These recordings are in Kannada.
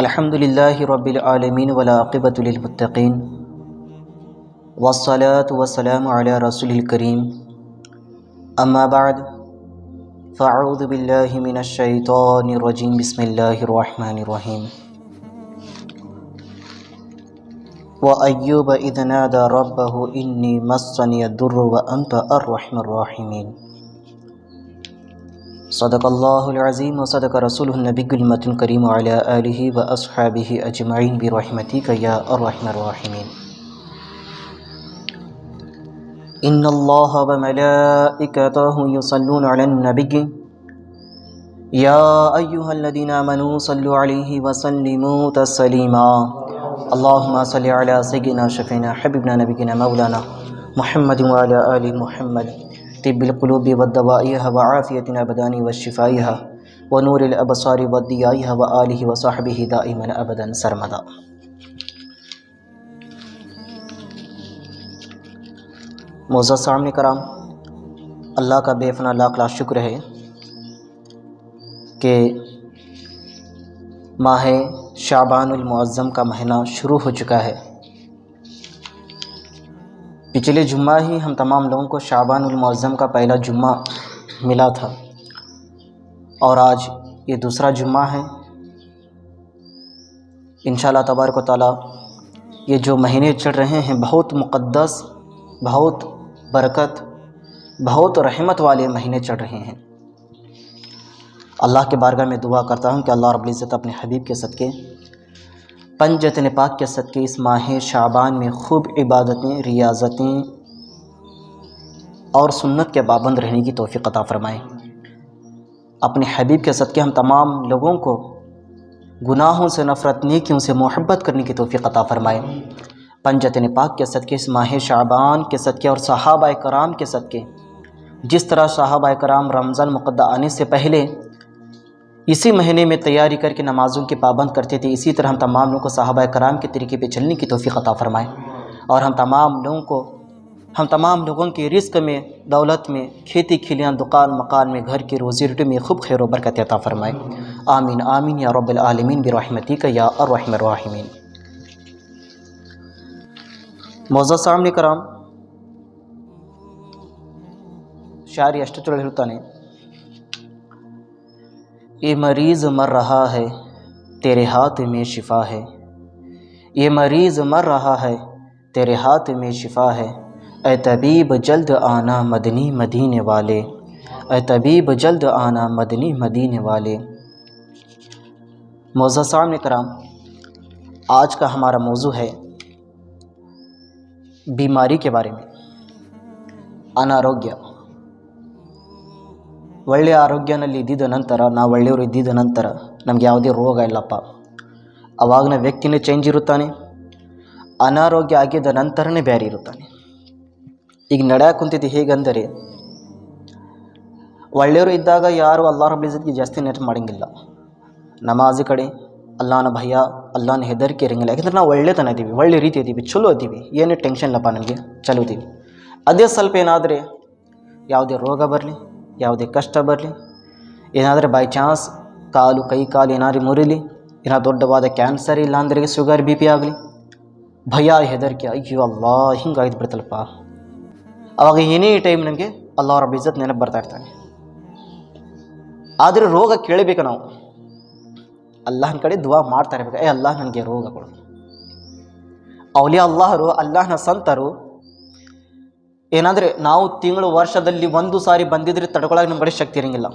الحمد لله رب العالمين والعاقبة للمتقين والصلاة والسلام على رسول الكريم أما بعد فأعوذ بالله من الشيطان الرجيم بسم الله الرحمن الرحيم وأيوب إذ نادى ربه إني مسني الضر وأنت أرحم الراحمين صدق الله العظيم وصدق رسوله النبي المتين الكريم وعلى آله وأصحابه أجمعين برحمتك يا أرحم الراحمين إن الله وملائكته يصلون على النبي يا أيها الذين آمنوا صلوا عليه وسلموا تسليما اللهم صل على سيدنا شفينا حبيبنا نبينا مولانا محمد وعلى آل محمد طب القلوب والدوائها وعافيتنا بداني والشفائها ونور الأبصار والضيائها وآله وصحبه دائما أبدا سرمدا. معزز سامعین کرام، اللہ کا بے پناہ لاکھ لاکھ شکر ہے کہ ماہ شعبان المعظم کا مہینہ شروع ہو چکا ہے۔ پچھلے جمعہ ہی ہم تمام لوگوں کو شعبان المعظم کا پہلا جمعہ ملا تھا اور آج یہ دوسرا جمعہ ہے۔ انشاءاللہ تبارک و تعالی یہ جو مہینے چل رہے ہیں بہت مقدس، بہت برکت، بہت رحمت والے مہینے چل رہے ہیں۔ اللہ کے بارگاہ میں دعا کرتا ہوں کہ اللہ رب العزت اپنے حبیب کے صدقے، پنجتن پاک کے صدقے اس ماہ شعبان میں خوب عبادتیں، ریاضتیں اور سنت کے پابند رہنے کی توفیق عطا فرمائے۔ اپنے حبیب کے صدقے ہم تمام لوگوں کو گناہوں سے نفرت، نیکیوں سے محبت کرنے کی توفیق عطا فرمائے۔ پنجتن پاک کے صدقے، اس ماہ شعبان کے صدقے اور صحابہ کرام کے صدقے، جس طرح صحابہ کرام رمضان مقدس آنے سے پہلے اسی مہینے میں تیاری کر کے نمازوں کے پابند کرتے تھے، اسی طرح ہم تمام لوگوں کو صحابہ کرام کے طریقے پہ چلنے کی توفیق عطا فرمائے اور ہم تمام لوگوں کے رزق میں، دولت میں، کھیتی کھلیاں، دکان مکان میں، گھر کی روزی روٹی میں خوب خیر و برکت عطا فرمائے۔ آمین آمین یا رب العالمین برحمتک یا ارحم الراحمین۔ معزز سامعین کرام، شاعری اشٹچڑ ಹೇಳ್ತಾನೆ، یہ مریض مر رہا ہے تیرے ہاتھ میں شفا ہے، یہ مریض مر رہا ہے تیرے ہاتھ میں شفا ہے، اے طبیب جلد آنا مدنی مدینے والے، اے طبیب جلد آنا مدنی مدینے والے۔ معزز سامعین کرام، آج کا ہمارا موضوع ہے بیماری کے بارے میں، ಅನಾರೋಗ್ಯ۔ ಒಳ್ಳೆಯ ಆರೋಗ್ಯನಲ್ಲಿ ಇದ್ದಿದ್ದ ನಂತರ, ನಾವು ಒಳ್ಳೆಯವರು ಇದ್ದಿದ್ದ ನಂತರ ನಮಗೆ ಯಾವುದೇ ರೋಗ ಇಲ್ಲಪ್ಪ, ಅವಾಗಿನ ವ್ಯಕ್ತಿನೇ ಚೇಂಜ್ ಇರುತ್ತಾನೆ। ಅನಾರೋಗ್ಯ ಆಗಿದ್ದ ನಂತರನೇ ಬೇರೆ ಇರುತ್ತಾನೆ। ಈಗ ನಡೆಯಕ್ಕೆ ಕುಂತಿದ್ದು ಹೇಗೆಂದರೆ, ಒಳ್ಳೆಯವರು ಇದ್ದಾಗ ಯಾರು ಅಲ್ಲಾಹ್ ರಬ್ಬುಲ್ ಇಜ್ಜತ್ಗೆ ಜಾಸ್ತಿ ನೆನಪು ಮಾಡೋಂಗಿಲ್ಲ, ನಮಾಜ್ ಕಡೆ ಅಲ್ಲಾಹನ ಭಯ, ಅಲ್ಲಾಹನ ಹೆದರಿಕೆ ಇರೋಂಗಿಲ್ಲ। ಯಾಕಂದ್ರೆ ನಾವು ಒಳ್ಳೆತನ ಇದ್ದೀವಿ, ಒಳ್ಳೆ ರೀತಿ ಇದ್ದೀವಿ, ಚಲೋ ಇದ್ದೀವಿ, ಏನೇ ಟೆನ್ಷನ್ ಇಲ್ಲಪ್ಪ ನಮಗೆ, ಚಲೋ ಇದ್ದೀವಿ। ಅದೇ ಸ್ವಲ್ಪ ಏನಾದರೆ ಯಾವುದೇ ರೋಗ ಬರಲಿ, ಯಾವುದೇ ಕಷ್ಟ ಬರಲಿ, ಏನಾದರೆ ಬೈ ಚಾನ್ಸ್ ಕೈ ಕಾಲು ಏನಾದ್ರು ಮುರಿಲಿ, ಏನಾದ್ರು ದೊಡ್ಡವಾದ ಕ್ಯಾನ್ಸರ್, ಇಲ್ಲ ಅಂದರೆ ಶುಗರ್ ಬಿ ಪಿ ಆಗಲಿ, ಭಯ ಹೆದರಿಕೆ, ಅಯ್ಯೋ ಅಲ್ಲಾ ಹಿಂಗಾಗಿದ್ದು ಬಿಡ್ತಲ್ಲಪ್ಪ, ಆವಾಗ ಏನೇ ಟೈಮ್ ನಮಗೆ ಅಲ್ಲಾಹ್ ರಬ್ಬುಲ್ ಇಜ್ಜತ್ ನೆನಪು ಬರ್ತಾ ಇರ್ತಾನೆ। ಆದರೆ ರೋಗ ಕೇಳಬೇಕು, ನಾವು ಅಲ್ಲಾಹನ ಕಡೆ ದುವಾ ಮಾಡ್ತಾ ಇರಬೇಕು, ಅಲ್ಲಾಹ್ ನನಗೆ ರೋಗ ಕೊಡು। ಔಲಿಯಾ ಅಲ್ಲಾಹರು, ಅಲ್ಲಾಹನ ಸಂತರು ಏನಾದರೆ ನಾವು ತಿಂಗಳು ವರ್ಷದಲ್ಲಿ ಒಂದು ಸಾರಿ ಬಂದಿದ್ರೆ ತಡ್ಕೊಳ್ಳೋಕೆ ನಮ್ಮ ಕಡೆ ಶಕ್ತಿ ಇರೋಂಗಿಲ್ಲ।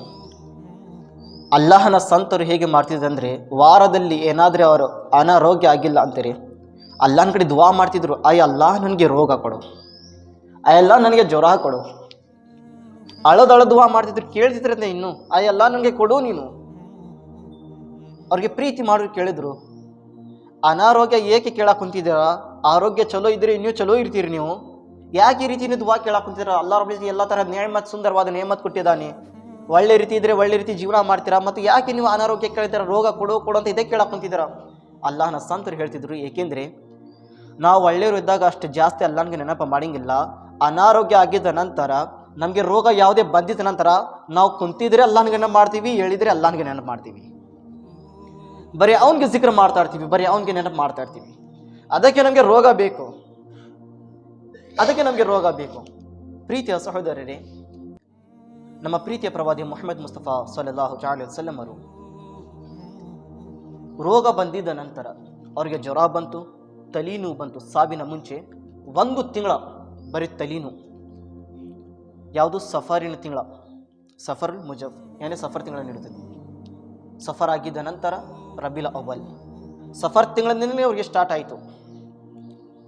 ಅಲ್ಲಾಹನ ಸಂತರು ಹೇಗೆ ಮಾಡ್ತಿದ್ರು ಅಂದರೆ, ವಾರದಲ್ಲಿ ಏನಾದರೆ ಅವರು ಅನಾರೋಗ್ಯ ಆಗಿಲ್ಲ ಅಂತಾರೆ ಅಲ್ಲಾಹನ ಕಡೆ ದುವಾ ಮಾಡ್ತಿದ್ರು, ಅಲ್ಲಾಹ್ ನನಗೆ ರೋಗ ಕೊಡು, ಅಲ್ಲಾಹ್ ನನಗೆ ಜ್ವರ ಕೊಡು, ಅಳದಳ ದುವಾ ಮಾಡ್ತಿದ್ರು, ಕೇಳ್ತಿದ್ರಂತೆ ಇನ್ನು ಅಲ್ಲಾಹ್ ನನಗೆ ಕೊಡು ನೀನು। ಅವ್ರಿಗೆ ಪ್ರೀತಿ ಮಾಡೋರು ಕೇಳಿದ್ರು, ಅನಾರೋಗ್ಯ ಏಕೆ ಕೇಳಕ್ಕೆ ಕುಂತಿದ್ದೀರಾ? ಆರೋಗ್ಯ ಚಲೋ ಇದ್ರೆ ಇನ್ನೂ ಚಲೋ ಇರ್ತೀರಿ ನೀವು, ಯಾಕೆ ಈ ರೀತಿ ದುವಾ ಕೇಳಕ್ಕೆ ಕುಂತಿದ್ದೀರಾ? ಅಲ್ಲಾಹ್ ರಬ್ಬುಲ್ ಇಜ್ಜತ್ ಎಲ್ಲ ಥರ ನೇಮತ್, ಸುಂದರವಾದ ನೇಮತ್ ಕೊಟ್ಟಿದ್ದಾನೆ, ಒಳ್ಳೆ ರೀತಿ ಇದ್ದರೆ ಒಳ್ಳೆ ರೀತಿ ಜೀವನ ಮಾಡ್ತೀರಾ, ಮತ್ತು ಯಾಕೆ ನೀವು ಅನಾರೋಗ್ಯ ಕೇಳ್ತೀರಾ, ರೋಗ ಕೊಡು ಕೊಡು ಅಂತ ಇದೇ ಕೇಳಕ್ಕೆ ಕುಂತಿದ್ದೀರಾ? ಅಲ್ಲಾಹನ ಸಂತರು ಹೇಳ್ತಿದ್ರು, ಏಕೆಂದರೆ ನಾವು ಒಳ್ಳೆಯವರು ಇದ್ದಾಗ ಅಷ್ಟು ಜಾಸ್ತಿ ಅಲ್ಲಾಹನಿಗೆ ನೆನಪು ಮಾಡೋಂಗಿಲ್ಲ, ಅನಾರೋಗ್ಯ ಆಗಿದ್ದ ನಂತರ ನಮಗೆ ರೋಗ ಯಾವುದೇ ಬಂದಿದ್ದ ನಂತರ ನಾವು ಕುಂತಿದ್ರೆ ಅಲ್ಲಾಹನಿಗೆ ನೆನಪು ಮಾಡ್ತೀವಿ, ಹೇಳಿದರೆ ಅಲ್ಲಾಹನಿಗೆ ನೆನಪು ಮಾಡ್ತೀವಿ। ಬರೀ ಅವನಿಗೆ ಜಿಕ್ರ ಮಾಡ್ತಾ ಇರ್ತೀವಿ, ಬರೀ ಅವನಿಗೆ ನೆನಪು ಮಾಡ್ತಾ ಇರ್ತೀವಿ. ಅದಕ್ಕೆ ನಮಗೆ ರೋಗ ಬೇಕು, ಅದಕ್ಕೆ ನಮಗೆ ರೋಗ ಬೇಕು. ಪ್ರೀತಿಯ ಸಹೋದರರೇ, ನಮ್ಮ ಪ್ರೀತಿಯ ಪ್ರವಾದಿ ಮುಹಮ್ಮದ್ ಮುಸ್ತಫಾ ಸಲ್ಲಲ್ಲಾಹು ಅಲೈಹಿ ವಸಲ್ಲಂ ಅವರು ರೋಗ ಬಂದಿದ್ದ ನಂತರ ಅವರಿಗೆ ಜ್ವರ ಬಂತು, ತಲೆನೋವು ಬಂತು. ಸಾವಿನ ಮುಂಚೆ 1 ತಿಂಗಳ ಬರೀ ತಲೆನೋವು. ಯಾವುದು? ಸಫರಿನ ತಿಂಗಳ, ಸಫರ್ ಮುಜಫ್ ಏನೇ ಸಫರ್ ತಿಂಗಳ ನೀಡುತ್ತದೆ. ಸಫರ್ ಆಗಿದ್ದ ನಂತರ ರಬಿಲ್ ಅವಲ್, ಸಫರ್ ತಿಂಗಳಿಂದಲೇ ಅವರಿಗೆ ಸ್ಟಾರ್ಟ್ ಆಯಿತು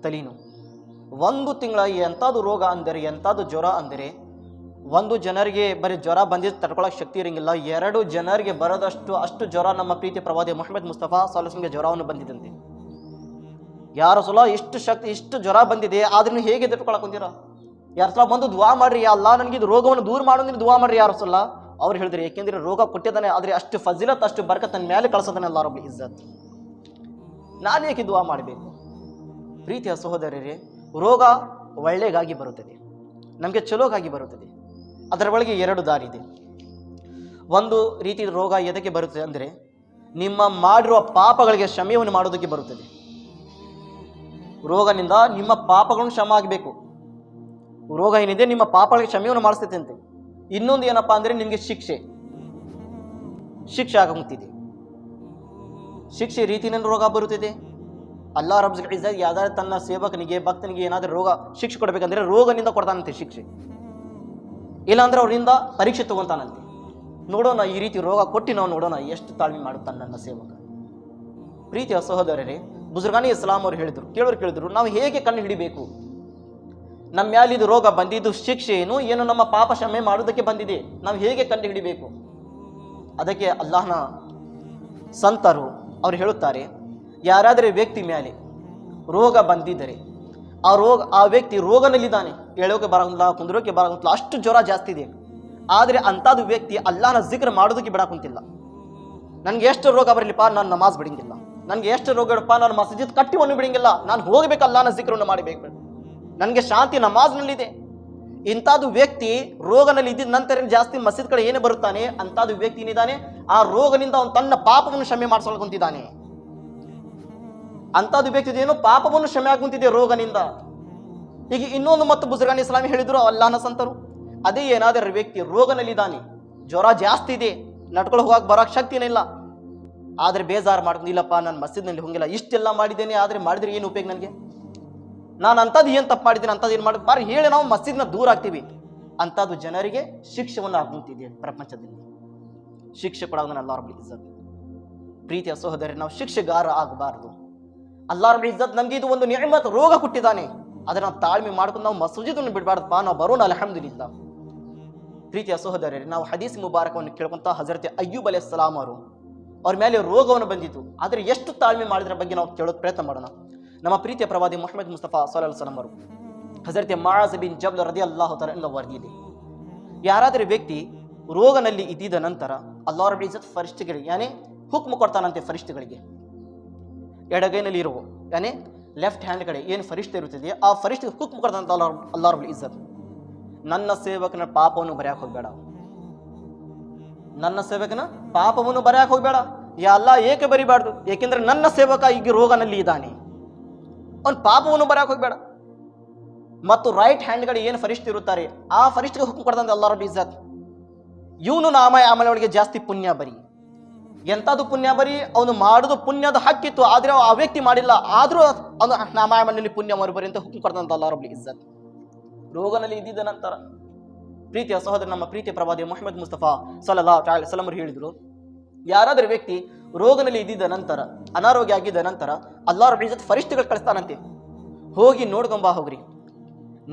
ತಲೆನೋವು. 1 ತಿಂಗಳ. ಎಂಥದ್ದು ರೋಗ ಅಂದರೆ, ಎಂಥದ್ದು ಜ್ವರ ಅಂದರೆ, 1 ಜನರಿಗೆ ಬರೀ ಜ್ವರ ಬಂದಿದ್ದು ತಡ್ಕೊಳ್ಳೋಕೆ ಶಕ್ತಿ ಇರಂಗಿಲ್ಲ, 2 ಜನರಿಗೆ ಬರೋದಷ್ಟು ಅಷ್ಟು ಜ್ವರ ನಮ್ಮ ಪ್ರೀತಿ ಪ್ರವಾದಿ ಮುಹಮ್ಮದ್ ಮುಸ್ತಫಾ ಸಲ್ಲಲ್ಲಾಹು ಅಲೈಹಿ ವಸಲ್ಲಂಗೆ ಜ್ವರವನ್ನು ಬಂದಿದ್ದಂತೆ. ಯಾರ ಸಲ ಇಷ್ಟು ಶಕ್ತಿ, ಇಷ್ಟು ಜ್ವರ ಬಂದಿದೆ, ಆದ್ರೂ ಹೇಗೆ ತಡ್ಕೊಳಕ್ ಕುಂತೀರ? ಯಾರ ಸಲ ಬಂದು ದುವಾ ಮಾಡ್ರಿ, ಅಲ್ಲ ನನಗೆ ಇದು ರೋಗವನ್ನು ದೂರ ಮಾಡೋದಿನ ದುವಾ ಮಾಡ್ರಿ ಯಾರ ಸಲ ಅವ್ರು ಹೇಳಿದ್ರಿ. ಏಕೆಂದ್ರೆ ರೋಗ ಕೊಟ್ಟಿದ್ದಾನೆ, ಆದರೆ ಅಷ್ಟು ಫಜಿಲತ್, ಅಷ್ಟು ಬರ್ಕತ್ ನನ್ನ ಮೇಲೆ ಕಳಿಸೋದಾನೆ ಅಲ್ಲಾಹ್ ರಬ್ಬುಲ್ ಇಜ್ಜತ್. ನಾನು ಏಕೆ ದುವಾ ಮಾಡಬೇಕು? ಪ್ರೀತಿಯ ಸಹೋದರರೇ, ರೋಗ ಒಳ್ಳೆಗಾಗಿ ಬರುತ್ತದೆ, ನಮಗೆ ಚಲೋಗಾಗಿ ಬರುತ್ತದೆ. ಅದರ ಒಳಗೆ 2 ದಾರಿ ಇದೆ. ಒಂದು ರೀತಿ ರೋಗ ಎದಕ್ಕೆ ಬರುತ್ತದೆ ಅಂದರೆ, ನಿಮ್ಮ ಮಾಡಿರುವ ಪಾಪಗಳಿಗೆ ಕ್ಷಮೆಯನ್ನು ಮಾಡೋದಕ್ಕೆ ಬರುತ್ತದೆ. ರೋಗನಿಂದ ನಿಮ್ಮ ಪಾಪಗಳನ್ನು ಕ್ಷಮ ಆಗಬೇಕು. ರೋಗ ಏನಿದೆ ನಿಮ್ಮ ಪಾಪಗಳಿಗೆ ಕ್ಷಮೆಯನ್ನು ಮಾಡಿಸ್ತೈತೆ ಅಂತೆ. ಇನ್ನೊಂದು ಏನಪ್ಪಾ ಅಂದರೆ, ನಿಮಗೆ ಶಿಕ್ಷೆ ಆಗುತ್ತಿದೆ. ಶಿಕ್ಷೆ ರೀತಿಯಿಂದ ರೋಗ ಬರುತ್ತಿದೆ. ಅಲ್ಲಾಹ್ ರಬ್ಬುಲ್ ಇಜ್ಜತ್ ಯಾವ್ದಾದ್ರು ತನ್ನ ಸೇವಕನಿಗೆ, ಭಕ್ತನಿಗೆ ಏನಾದರೂ ರೋಗ ಶಿಕ್ಷೆ ಕೊಡಬೇಕಂದ್ರೆ ರೋಗನಿಂದ ಕೊಡ್ತಾನಂತೆ ಶಿಕ್ಷೆ, ಇಲ್ಲಾಂದ್ರೆ ಅವರಿಂದ ಪರೀಕ್ಷೆ ತಗೊಂತಾನಂತೆ. ನೋಡೋಣ, ಈ ರೀತಿ ರೋಗ ಕೊಟ್ಟು ನಾವು ನೋಡೋಣ ಎಷ್ಟು ತಾಳ್ಮೆ ಮಾಡುತ್ತಾನೆ ನನ್ನ ಸೇವಕ. ಪ್ರೀತಿಯ ಸಹೋದರರೇ, ಬುಜುರ್ಗಾನಿ ಇಸ್ಲಾಂ ಅವರು ಕೇಳಿದ್ರು ನಾವು ಹೇಗೆ ಕಂಡು ಹಿಡಿಬೇಕು? ನಮ್ಮ ಮ್ಯಾಲೆ ಇದು ರೋಗ ಬಂದಿದ್ದು ಶಿಕ್ಷೆ ಏನು ನಮ್ಮ ಪಾಪ ಕ್ಷಮೆ ಮಾಡುವುದಕ್ಕೆ ಬಂದಿದೆ, ನಾವು ಹೇಗೆ ಕಂಡು ಹಿಡಿಬೇಕು? ಅದಕ್ಕೆ ಅಲ್ಲಾಹನ ಸಂತರು ಅವರು ಹೇಳುತ್ತಾರೆ, ಯಾರಾದರೆ ವ್ಯಕ್ತಿ ಮೇಲೆ ರೋಗ ಬಂದಿದ್ದರೆ ಆ ವ್ಯಕ್ತಿ ರೋಗನಲ್ಲಿದ್ದಾನೆ, ಹೇಳೋಕೆ ಬರಂಗಿಲ್ಲ, ಕುಂದ್ರೋಕೆ ಬರಂಗಿಲ್ಲ, ಅಷ್ಟು ಜ್ವರ ಜಾಸ್ತಿ ಇದೆ. ಆದರೆ ಅಂಥದ್ದು ವ್ಯಕ್ತಿ ಅಲ್ಲಾಹನ ಜಿಕ್ರ್ ಮಾಡೋದಕ್ಕೆ ಬಿಡ ಕುಂತಿಲ್ಲ. ನನಗೆ ಎಷ್ಟು ರೋಗ ಬರಲಿಪ್ಪ, ನಾನು ನಮಾಜ್ ಬಿಡಂಗಿಲ್ಲ. ನನಗೆ ಎಷ್ಟು ರೋಗ ಇಡಪ್ಪ, ನಾನು ಮಸ್ಜಿದ್ ಕಟ್ಟಿವನ್ನು ಬಿಡಂಗಿಲ್ಲ, ನಾನು ಹೋಗಬೇಕು, ಅಲ್ಲಾಹನ ಜಿಕ್ರನ್ನು ಮಾಡಬೇಕು, ನನಗೆ ಶಾಂತಿ ನಮಾಜ್ನಲ್ಲಿದೆ. ಇಂಥದ್ದು ವ್ಯಕ್ತಿ ರೋಗನಲ್ಲಿ ಇದ್ದಿದ್ದ ನಂತರ ಜಾಸ್ತಿ ಮಸೀದ್ ಕಡೆ ಏನೇ ಬರುತ್ತಾನೆ, ಅಂಥದ್ದು ವ್ಯಕ್ತಿ ಏನಿದ್ದಾನೆ ಆ ರೋಗದಿಂದ ಅವನು ತನ್ನ ಪಾಪವನ್ನು ಕ್ಷಮೆ ಮಾಡಿಸ್ಕೊಳ್ಕೊಂತಿದ್ದಾನೆ. ಅಂಥದ್ದು ವ್ಯಕ್ತಿ ಏನೋ ಪಾಪವನ್ನು ಕ್ಷಮೆ ಆಗುತ್ತಿದೆ ರೋಗನಿಂದ. ಈಗ ಇನ್ನೊಂದು ಮತ್ತು ಬುಜುರ್ಗಾನ್ ಇಸ್ಲಾಮಿ ಹೇಳಿದ್ರು ಅಲ್ಲಾಹನ ಸಂತರು, ಅದೇ ಏನಾದರೂ ವ್ಯಕ್ತಿ ರೋಗನಲ್ಲಿದ್ದಾನೆ, ಜ್ವರ ಜಾಸ್ತಿ ಇದೆ, ನಡ್ಕೊಂಡು ಹೋಗಕ್ಕೆ ಬರೋಕ್ಕೆ ಶಕ್ತಿನೇ ಇಲ್ಲ, ಆದರೆ ಬೇಜಾರು ಮಾಡ್ಕೊಂಡು, ಇಲ್ಲಪ್ಪ ನಾನು ಮಸೀದ್ನಲ್ಲಿ ಹೋಗಿಲ್ಲ, ಇಷ್ಟೆಲ್ಲ ಮಾಡಿದ್ದೇನೆ, ಆದರೆ ಮಾಡಿದ್ರೆ ಏನು ಉಪಯೋಗ ನನಗೆ? ನಾನು ಅಂಥದ್ದು ಏನು ತಪ್ಪು ಮಾಡಿದ್ದೀನಿ, ಅಂಥದ್ದು ಏನು ಮಾಡಿ ಬಾರಿ ಹೇಳಿ ನಾವು ಮಸೀದ್ನ ದೂರ ಆಗ್ತೀವಿ. ಅಂಥದ್ದು ಜನರಿಗೆ ಶಿಕ್ಷೆಯನ್ನು ಆಗುತ್ತಿದೆ. ಪ್ರಪಂಚದಲ್ಲಿ ಶಿಕ್ಷೆ ಕೊಡೋದನ್ನ ಅಲ್ಲಾಹ್ ರಬ್ಬುಲ್ ಇಜ್ಜತ್. ಪ್ರೀತಿಯ ಸಹೋದರಿ, ನಾವು ಶಿಕ್ಷೆಗಾರ ಆಗಬಾರ್ದು. ಅಲ್ಲಾಹ್ ರಬ್ಬುಲ್ ಇಜ್ಜತ್ ನಮಗೆ ಇದು ಒಂದು ನಿಅಮತ್, ರೋಗ ಕೊಟ್ಟಿದ್ದಾನೆ, ಅದನ್ನ ನಾವು ತಾಳ್ಮೆ ಮಾಡ್ಕೊಂಡು ನಾವು ಮಸೂಜಿದನ್ನು ಬಿಡಬಾರ್ದಪ್ಪ, ನಾವು ಬರೋಣ ಅಲ್ಹಮ್ದುಲಿಲ್ಲಾ. ಪ್ರೀತಿಯ ಸಹೋದರರೇ, ನಾವು ಹದೀಸ್ ಮುಬಾರಕವನ್ನು ಕೇಳ್ಕೊಂತ ಹಜರತ್ ಅಯ್ಯೂಬ್ ಅಲೈಹಿಸ್ಸಲಾಂ ಅವ್ರ ಮೇಲೆ ರೋಗವನ್ನು ಬಂದಿತ್ತು, ಆದರೆ ಎಷ್ಟು ತಾಳ್ಮೆ ಮಾಡಿದ್ರ ಬಗ್ಗೆ ನಾವು ಕೇಳೋಕೆ ಪ್ರಯತ್ನ ಮಾಡೋಣ. ನಮ್ಮ ಪ್ರೀತಿಯ ಪ್ರವಾದಿ ಮುಹಮ್ಮದ್ ಮುಸ್ತಫಾ ಸಲ್ಲಲ್ಲಾಹು ಅಲೈಹಿ ವಸಲ್ಲಂ ಅವರು ಹಜರತ್ ಮುಆಜ್ ಬಿನ್ ಜಬಲ್ ರದಿಯಲ್ಲಾಹು ತಆಲಾ ಅಂಹು ವರದಿದೆ, ಯಾರಾದರೂ ವ್ಯಕ್ತಿ ರೋಗನಲ್ಲಿ ಇದ್ದಿದ ನಂತರ ಅಲ್ಲಾಹ್ ರಬ್ಬುಲ್ ಇಜ್ಜತ್ ಫರಿಷ್ಠೆಗಳಿಗೆ ಯಾನೆ ಹುಕ್ಮ್ ಕೊಡ್ತಾನಂತೆ. ಫರಿಷ್ಠೆಗಳಿಗೆ ಎಡಗೈನಲ್ಲಿ ಇರುವ ಯಾನೆ ಲೆಫ್ಟ್ ಹ್ಯಾಂಡ್ ಕಡೆ ಏನು ಫರಿಷ್ಠೆ ಇರುತ್ತದೆ, ಆ ಫರಿಷ್ಠೆಗೆ ಹುಕ್ಮ್ ಕೊಡ್ತಾನಂತ ಅಲ್ಲಾಹ್ ರಬ್ಬುಲ್ ಇಜ್ಜತ್, ನನ್ನ ಸೇವಕನ ಪಾಪವನ್ನು ಬರೆಯಕ್ಕೆ ಹೋಗಬೇಡ, ನನ್ನ ಸೇವಕನ ಪಾಪವನ್ನು ಬರೆಯಕ್ಕೆ ಹೋಗಬೇಡ, ಯಾ ಅಲ್ಲಾ ಏಕೆ ಬರಿಬಾರ್ದು? ಏಕೆಂದ್ರೆ ನನ್ನ ಸೇವಕ ಈಗ ರೋಗನಲ್ಲಿ ಇದ್ದಾನೆ, ಅವನು ಪಾಪವನ್ನು ಬರೆಯಕ್ಕೆ ಹೋಗಬೇಡ. ಮತ್ತು ರೈಟ್ ಹ್ಯಾಂಡ್ ಕಡೆ ಏನು ಫರಿಷ್ಠೆ ಇರುತ್ತಾರೆ, ಆ ಫರಿಷ್ಠೆಗೆ ಹುಕ್ಮ್ ಕೊಡ್ತಾನಂತ ಅಲ್ಲಾಹ್ ರಬ್ಬುಲ್ ಇಜ್ಜತ್, ಇವನು ಆಮಲೊಳಗೆ ಜಾಸ್ತಿ ಪುಣ್ಯ ಬರಿ. ಎಂಥದ್ದು ಪುಣ್ಯ ಬರಿ? ಅವನು ಮಾಡೋದು ಪುಣ್ಯದ ಹಕ್ಕಿತ್ತು, ಆದರೆ ಆ ವ್ಯಕ್ತಿ ಮಾಡಿಲ್ಲ, ಆದರೂ ಅವನು ನಾಮಾಯಮನಲ್ಲಿ ಪುಣ್ಯ ಮರುಬರಿ ಅಂತ ಹುಕ್ಮ್ ಕೊಡ್ತಾನಂತ ಅಲ್ಲಾಹ್ ರಬ್ಬುಲ್ ಇಜ್ಜತ್. ರೋಗನಲ್ಲಿ ಇದ್ದಿದ್ದ ನಂತರ ಪ್ರೀತಿಯ ಸಹೋದರ, ನಮ್ಮ ಪ್ರೀತಿಯ ಪ್ರವಾದಿ ಮುಹಮ್ಮದ್ ಮುಸ್ತಫಾ ಸಲ್ಲಲ್ಲಾಹು ಅಲೈಹಿ ವಸಲ್ಲಂ ಹೇಳಿದ್ರು, ಯಾರಾದರೂ ವ್ಯಕ್ತಿ ರೋಗನಲ್ಲಿ ಇದ್ದಿದ್ದ ನಂತರ, ಅನಾರೋಗ್ಯ ಆಗಿದ್ದ ನಂತರ ಅಲ್ಲಾಹ್ ರಬ್ಬುಲ್ ಇಜ್ಜತ್ ಫರಿಷ್ಠೆಗಳು ಕಳಿಸ್ತಾನಂತೆ, ಹೋಗಿ ನೋಡ್ಕೊಂಬಾ ಹೋಗ್ರಿ,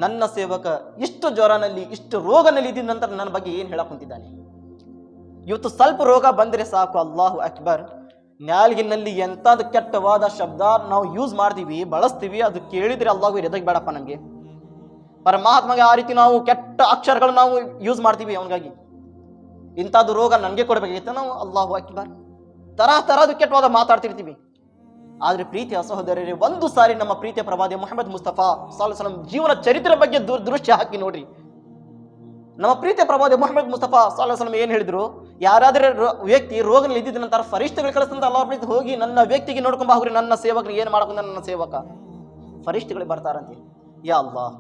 ನನ್ನ ಸೇವಕ ಇಷ್ಟು ಜ್ವರನಲ್ಲಿ ಇಷ್ಟು ರೋಗನಲ್ಲಿ ಇದ್ದಿದ್ದ ನಂತರ ನನ್ನ ಬಗ್ಗೆ ಏನು ಹೇಳಕ್ ಕುಂತಿದ್ದಾನೆ. ಇವತ್ತು ಸ್ವಲ್ಪ ರೋಗ ಬಂದರೆ ಸಾಕು, ಅಲ್ಲಾಹು ಅಕ್ಬರ್, ನ್ಯಾಲ್ಗಿನಲ್ಲಿ ಎಂಥದ್ದು ಕೆಟ್ಟವಾದ ಶಬ್ದ ನಾವು ಯೂಸ್ ಮಾಡ್ತೀವಿ, ಬಳಸ್ತೀವಿ, ಅದು ಕೇಳಿದ್ರೆ ಅಲ್ಲಾಹು ಎದಕ್ಕೆ ಬೇಡಪ್ಪ ನನಗೆ. ಪರಮಾತ್ಮಗೆ ಆ ರೀತಿ ನಾವು ಕೆಟ್ಟ ಅಕ್ಷರಗಳು ನಾವು ಯೂಸ್ ಮಾಡ್ತೀವಿ ಅವನಿಗಾಗಿ. ಇಂಥದ್ದು ರೋಗ ನನಗೆ ಕೊಡಬೇಕಾಗಿತ್ತು ನಾವು, ಅಲ್ಲಾಹು ಅಕ್ಬರ್, ತರಹದ ಕೆಟ್ಟವಾದ ಮಾತಾಡ್ತಿರ್ತೀವಿ. ಆದರೆ ಪ್ರೀತಿಯ ಸಹೋದರರೇ, ಒಂದು ಸಾರಿ ನಮ್ಮ ಪ್ರೀತಿಯ ಪ್ರವಾದಿ ಮುಹಮ್ಮದ್ ಮುಸ್ತಫಾ ಸಲ್ಲಲ್ಲಾಹು ಅಲೈಹಿ ವಸಲ್ಲಂ ಜೀವನ ಚರಿತ್ರೆ ಬಗ್ಗೆ ದೃಷ್ಟಿ ಹಾಕಿ ನೋಡ್ರಿ. ನಮ್ಮ ಪ್ರೀತಿಯ ಪ್ರವಾದಿ ಮುಹಮ್ಮದ್ ಮುಸ್ತಫಾ ಸಲ್ಲಲ್ಲಾಹು ಅಲೈಹಿ ವಸಲ್ಲಂ ಏನು ಹೇಳಿದ್ರು, ಯಾರಾದರೂ ವ್ಯಕ್ತಿ ರೋಗದಲ್ಲಿ ಇದ್ದಿದ್ದ ನಂತರ ಫರಿಷ್ಠಗಳು ಕಳಿಸ್ತಂತ ಅಲ್ಲಾಹ್ ಪ್ರೀತಿ ಹೋಗಿ ನನ್ನ ವ್ಯಕ್ತಿಗೆ ನೋಡ್ಕೊಂಬ ಹೋಗ್ರಿ, ನನ್ನ ಸೇವಕನಿಗೆ ಏನು ಮಾಡ್ಕೊಂಡ ನನ್ನ ಸೇವಕ. ಫರಿಷ್ಠಗಳು ಬರ್ತಾರಂತೆ, ಯಾ ಅಲ್ಲಾಹ್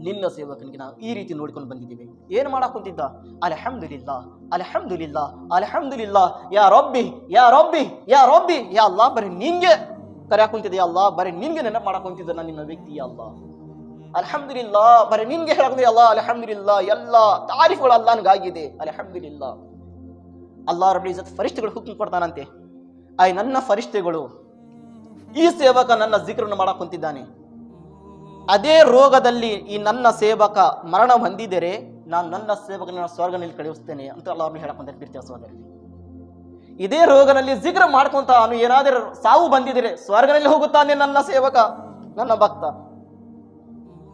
ನಿನ್ನ ಸೇವಕನಿಗೆ ನಾವು ಈ ರೀತಿ ನೋಡ್ಕೊಂಡು ಬಂದಿದ್ದೀವಿ, ಏನು ಮಾಡಕ್ ಕುಂತಿದ್ದ? ಅಲ್ಹಮ್ದುಲಿಲ್ಲಾ ಅಲ್ಹಮ್ದುಲಿಲ್ಲಾ ಅಲ್ಹಮ್ದುಲಿಲ್ಲಾ ಯಾ ರಬ್ಬಿ ಯಾ ರಬ್ಬಿ ಯಾ ರಬ್ಬಿ, ಯಾ ಅಲ್ಲಾಹ್ ಬರೀ ನಿನ್ಗೆ ಕರೆಯಾಕ್ ಕುಂತಿದ್ದೆ, ಯಾ ಅಲ್ಲಾಹ್ ಬರೀ ನಿನ್ಗೆ ನೆನಪು ಮಾಡಕ್ ಕುಂತಿದ್ದ ನಾನು ನಿನ್ನ ವ್ಯಕ್ತಿ, ಯಾ ಅಲ್ಲಾಹ್ ಅಲ್ಹಮ್ದುಲಿಲ್ಲಾ ಬರೀ ನಿನ್ಗೆ ಹೇಳಕ್ ಅಲ್ಲಾ ಅಲ್ಹಮ್ದುಲಿಲ್ಲಾ, ಎಲ್ಲ ತಾರೀಫ್ಗಳು ಅಲ್ಲಾಹ್ಗಾಗಿದೆ, ಅಲ್ಹಮ್ದುಲಿಲ್ಲಾ. ಅಲ್ಲಾಹ್ ರಬ್ಬುಲ್ ಇಜ್ಜತ್ ಫರಿಷ್ಠಗಳು ಹುಕುಂ ಕೊಡ್ತಾನಂತೆ, ನನ್ನ ಫರಿಷ್ಠಗಳು ಈ ಸೇವಕ ನನ್ನ ಜಿಕ್ರನ್ನು ಮಾಡಕ್ ಕುಂತಿದ್ದಾನೆ, ಅದೇ ರೋಗದಲ್ಲಿ ಈ ನನ್ನ ಸೇವಕ ಮರಣ ಹೊಂದಿದರೆ ನಾನು ನನ್ನ ಸೇವಕನ ಸ್ವರ್ಗನಲ್ಲಿ ಕಳುಹಿಸ್ತೇನೆ ಅಂತ ಅಲ್ಲಾಹ್ ಹೇಳಕೊಂತ ಪ್ರೀತಿಯ ಸಹೋದರಿ. ಇದೇ ರೋಗದಲ್ಲಿ ಜಿಕ್ರ ಮಾಡ್ಕೊಂತ ಅವನು ಏನಾದರೂ ಸಾವು ಬಂದಿದರೆ ಸ್ವರ್ಗನಲ್ಲಿ ಹೋಗುತ್ತಾನೆ ನನ್ನ ಸೇವಕ, ನನ್ನ ಭಕ್ತ.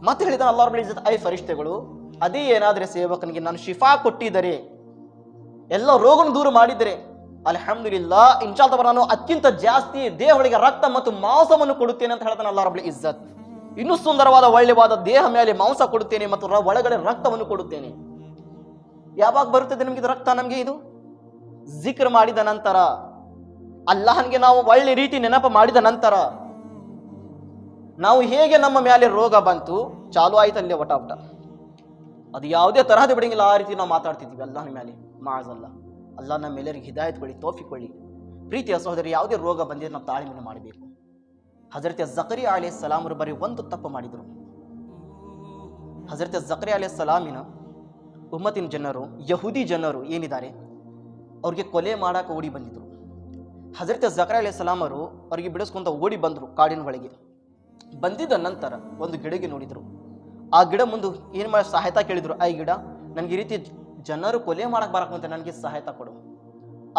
ಮತ್ತೆ ಹೇಳಿದ ಅಲ್ಲಾಹ್ ರಬ್ಬುಲ್ ಇಜ್ಜತ್, ಫರಿಷ್ಠಗಳು ಅದೇ ಏನಾದರೆ ಸೇವಕನಿಗೆ ನಾನು ಶಿಫಾ ಕೊಟ್ಟಿದ್ದರೆ, ಎಲ್ಲ ರೋಗವನ್ನು ದೂರ ಮಾಡಿದರೆ, ಅಲ್ಹಮ್ದುಲಿಲ್ಲಾ ಇನ್ಶಾಅಲ್ಲಾಹ್ ನಾನು ಅದಕ್ಕಿಂತ ಜಾಸ್ತಿ ದೇಹಗಳಿಗೆ ರಕ್ತ ಮತ್ತು ಮಾಂಸವನ್ನು ಕೊಡುತ್ತೇನೆ ಅಂತ ಹೇಳ್ತಾನೆ ಅಲ್ಲಾಹ್ ರಬ್ಬುಲ್ ಇಜ್ಜತ್. ಇನ್ನೂ ಸುಂದರವಾದ ಒಳ್ಳೆಯವಾದ ದೇಹ ಮೇಲೆ ಮಾಂಸ ಕೊಡುತ್ತೇನೆ ಮತ್ತು ಒಳಗಡೆ ರಕ್ತವನ್ನು ಕೊಡುತ್ತೇನೆ. ಯಾವಾಗ ಬರುತ್ತದೆ ನಮಗೆ ಇದು ರಕ್ತ? ನಮಗೆ ಇದು ಜಿಕ್ರ್ ಮಾಡಿದ ನಂತರ, ಅಲ್ಲಾಹನಿಗೆ ನಾವು ಒಳ್ಳೆ ರೀತಿ ನೆನಪು ಮಾಡಿದ ನಂತರ. ನಾವು ಹೇಗೆ ನಮ್ಮ ಮೇಲೆ ರೋಗ ಬಂತು ಚಾಲು ಆಯ್ತು ಅಲ್ಲೇ ಒಟ ಅದು ಯಾವುದೇ ತರಹದ ಬಿಡಂಗಿಲ್ಲ, ಆ ರೀತಿ ನಾವು ಮಾತಾಡ್ತಿದ್ವಿ ಅಲ್ಲಾಹನ ಮೇಲೆ. ಮಾಜಲ್ಲ, ಅಲ್ಲಾಹ್ ನಮ್ಮ ಎಲ್ಲರಿಗೆ ಹಿದಾಯತ್ ಕೊಡಿ, ತೌಫೀಕ್ ಕೊಡಿ. ಪ್ರೀತಿಯ ಸಹೋದರಿ, ಯಾವುದೇ ರೋಗ ಬಂದಿದ್ರೆ ನಾವು ತಾಳ್ಮೆಯನ್ನು ಮಾಡಬೇಕು. ಹಜರತ್ ಜಕರಿಯಾ ಅಲೈಹಿಸ್ಸಲಾಂ ಅವರು ಬರೀ ಒಂದು ತಪ್ಪು ಮಾಡಿದರು. ಹಜರತ್ ಜಕರಿಯಾ ಅಲೈಹಿಸ್ಸಲಾಮಿನ ಉಮ್ಮತಿನ ಜನರು, ಯಹೂದಿ ಜನರು ಏನಿದ್ದಾರೆ ಅವ್ರಿಗೆ ಕೊಲೆ ಮಾಡಕ್ಕೆ ಓಡಿ ಬಂದಿದ್ರು. ಹಜರತ್ ಜಕರಿಯಾ ಅಲೈಹಿಸ್ಸಲಾಂ ಅವರು ಅವ್ರಿಗೆ ಬಿಡಿಸ್ಕೊಂತ ಓಡಿ ಬಂದರು ಕಾಡಿನ ಒಳಗೆ. ಬಂದಿದ್ದ ನಂತರ ಒಂದು ಗಿಡಗೆ ನೋಡಿದ್ರು. ಆ ಗಿಡ ಮುಂದೆ ಏನು ಮಾಡಿ ಸಹಾಯತ ಕೇಳಿದ್ರು, ಆ ಗಿಡ ನನಗೆ ಈ ರೀತಿ ಜನರು ಕೊಲೆ ಮಾಡಕ್ಕೆ ಬರಕಂತ ನನಗೆ ಸಹಾಯತ ಕೊಡು.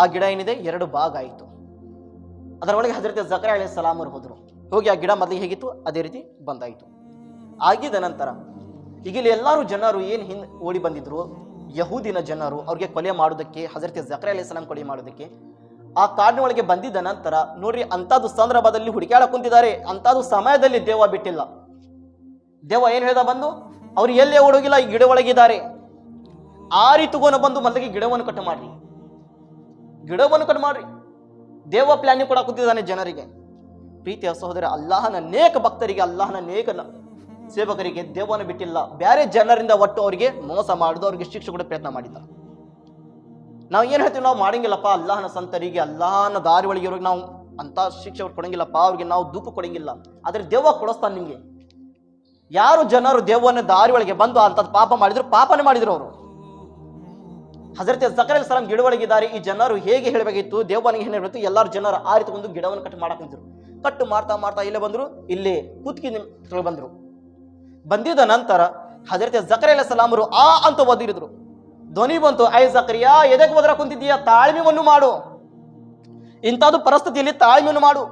ಆ ಗಿಡ ಏನಿದೆ 2 ಭಾಗ ಆಯಿತು. ಅದರೊಳಗೆ ಹಜರತ್ ಜಕರಿಯಾ ಅಲೈಹಿಸ್ಸಲಾಂ ಅವರು ಹೋದರು. ಹೋಗಿ ಆ ಗಿಡ ಮೊದಲಿಗೆ ಹೇಗಿತ್ತು ಅದೇ ರೀತಿ ಬಂದಾಯಿತು. ಆಗಿದ ನಂತರ ಈಗ ಇಲ್ಲಿ ಎಲ್ಲರೂ ಜನರು ಏನು ಹಿಂದೆ ಓಡಿ ಬಂದಿದ್ರು, ಯಹೂದಿನ ಜನರು ಅವ್ರಿಗೆ ಕೊಲೆ ಮಾಡೋದಕ್ಕೆ, ಹಜರತ್ ಜಕರಿಯಾ ಅಲೈಹಿಸ್ಸಲಾಂ ಕೊಲೆ ಮಾಡೋದಕ್ಕೆ ಆ ಕಾಡಿನ ಒಳಗೆ ಬಂದಿದ್ದ ನಂತರ ನೋಡ್ರಿ, ಅಂಥದ್ದು ಸಂದರ್ಭದಲ್ಲಿ ಹುಡುಕಾಡ ಕುಂತಿದ್ದಾರೆ. ಅಂಥದ್ದು ಸಮಯದಲ್ಲಿ ದೇವ ಬಿಟ್ಟಿಲ್ಲ. ದೇವ ಏನು ಹೇಳ್ದ ಬಂದು, ಅವ್ರು ಎಲ್ಲೇ ಓಡೋಗಿಲ್ಲ, ಈ ಗಿಡ ಒಳಗಿದ್ದಾರೆ. ಆ ರೀತಿಗೋನ ಬಂದು ಮೊದಲಿಗೆ ಗಿಡವನ್ನು ಕಟ್ ಮಾಡ್ರಿ, ಗಿಡವನ್ನು ಕಟ್ ಮಾಡ್ರಿ. ದೇವ ಪ್ಲಾನಿಂಗ್ ಕೂಡ ಕೂತಿದ್ದಾನೆ ಜನರಿಗೆ. ಪ್ರೀತಿಯ ಸಹೋದರ, ಅಲ್ಲಾಹನ ನೇಕ ಭಕ್ತರಿಗೆ, ಅಲ್ಲಾಹನ ನೇಕ ಸೇವಕರಿಗೆ ದೇವವನ್ನು ಬಿಟ್ಟಿಲ್ಲ. ಬೇರೆ ಜನರಿಂದ ಒಟ್ಟು ಅವರಿಗೆ ಮೋಸ ಮಾಡುದು, ಅವರಿಗೆ ಶಿಕ್ಷೆ ಕೂಡ ಪ್ರಯತ್ನ ಮಾಡಿದ್ದ. ನಾವು ಏನು ಹೇಳ್ತೀವಿ, ನಾವು ಮಾಡಂಗಿಲ್ಲಪ್ಪ ಅಲ್ಲಾಹನ ಸಂತರಿಗೆ, ಅಲ್ಲಾಹನ ದಾರಿ ಒಳಗೆ ಇವ್ರಿಗೆ ನಾವು ಅಂತ ಶಿಕ್ಷೆ ಅವ್ರು ಕೊಡಂಗಿಲ್ಲಪ್ಪ, ಅವ್ರಿಗೆ ನಾವು ದುಃಖ ಕೊಡಂಗಿಲ್ಲ. ಆದರೆ ದೇವ ಕೊಡಿಸ್ತಾನೆ ನಿಮಗೆ. ಯಾರು ಜನರು ದೇವನ ದಾರಿ ಒಳಗೆ ಬಂದು ಅಂಥದ್ದು ಪಾಪ ಮಾಡಿದ್ರು, ಪಾಪನೇ ಮಾಡಿದ್ರು ಅವರು. ಹಜರತ್ ಜಕರಿಯಾ ಅಲೈಹಿಸ್ಸಲಾಂ ಗಿಡ ಒಳಗಿದ್ದಾರೆ. ಈ ಜನರು ಹೇಗೆ ಹೇಳಬೇಕಿತ್ತು, ದೇವನಿಗೆ ಏನು ಹೇಳಬೇಕು, ಎಲ್ಲರೂ ಜನರು ಆ ರೀತಿ ಒಂದು ಗಿಡವನ್ನು ಕಟ್ ಮಾಡಕ್ ನಿಂತರು. ಕಟ್ಟು ಮಾಡ್ತಾ ಇಲ್ಲೇ ಬಂದರು, ಇಲ್ಲೇ ಕುತ್ಕಿ ಬಂದರು. ಬಂದಿದ್ದ ನಂತರ ಹಜರತ್ ಜಕರಿಯಾ ಅಲೈಹಿಸ್ಸಲಾಂ ಅವರು ಆ ಅಂತ ಓದಿರಿದ್ರು. ಧ್ವನಿ ಬಂತು, ಜಕರಿಯಾ ಎದಕ್ಕೆ ಓದರ ಕುಂತಿದ್ದೀಯಾ, ತಾಳ್ಮೆಯನ್ನು ಮಾಡು. ಇಂಥದ್ದು ಪರಿಸ್ಥಿತಿಯಲ್ಲಿ ತಾಳ್ಮೆಯನ್ನು ಮಾಡು.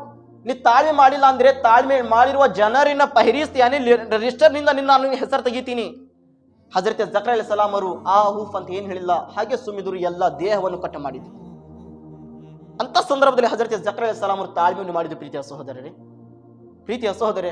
ನೀ ತಾಳ್ಮೆ ಮಾಡಿಲ್ಲ ಅಂದ್ರೆ ತಾಳ್ಮೆ ಮಾಡಿರುವ ಜನರಿನ ಪಹಿರಿಸ್ತಾನೆ ರಿಜಿಸ್ಟರ್ನಿಂದ ನಿನ್ನ ಹೆಸರು ತೆಗಿತೀನಿ. ಹಜರತ್ ಜಕರಿಯಾ ಅಲೈಹಿಸ್ಸಲಾಂ ಅವರು ಆ ಹೂಫ್ ಅಂತ ಏನು ಹೇಳಿಲ್ಲ, ಹಾಗೆ ಸುಮ್ಮಿದ್ರು, ಎಲ್ಲ ದೇಹವನ್ನು ಕಟ್ಟ ಮಾಡಿದ್ರು. ಅಂತ ಸಂದರ್ಭದಲ್ಲಿ ಹಜರತ್ ಜಕರಿಯಾ ಅಲೈಹಿಸ್ಸಲಾಂ ಅವರು ತಾಳ್ಮೆಯನ್ನು ಮಾಡಿದ್ರು. ಪ್ರೀತಿಯ ಸಹೋದರರೇ,